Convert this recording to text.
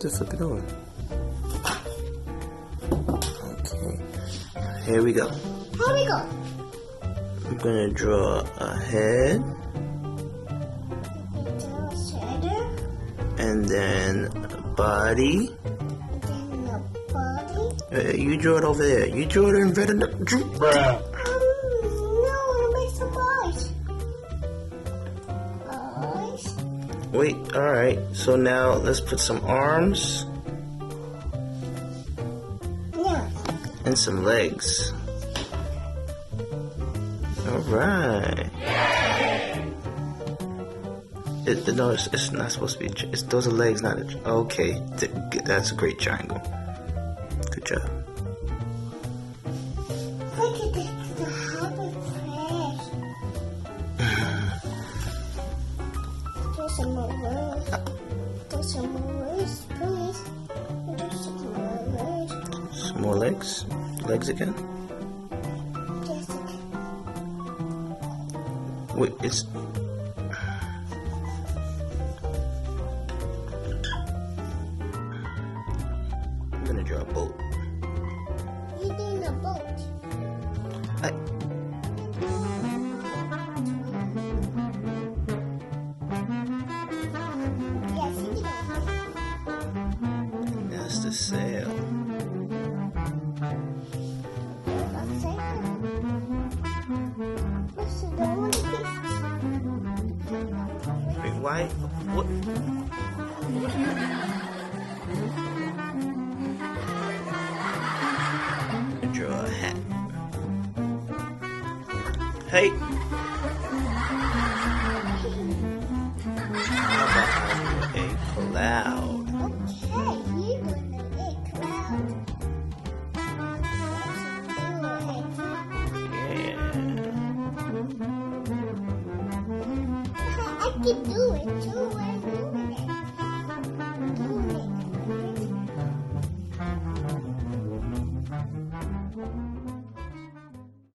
to flip it over. Okay. Here we go. Here we go. I'm gonna draw a head. Draw a shoulder. And then a body. Then the body. You draw it over there. You draw it in red and No, it makes the eyes. Wait, alright. So now let's put some arms Yeah. and some legs. Alright. No, it's not supposed to be. Those are legs, not a. Okay, that's a great triangle. Good job. Look at the happy face. Do some more words. Do some more words, please. Do some more words. Some more legs. Legs again. Jessica. Wait, it's. I'm gonna draw a boat. You're doing a boat. Yes, you do. That's the sail. Wait, why? What? Draw a hat. Hey. How about a cloud? Okay, you want a cloud. Yeah. I can do it too. I do it.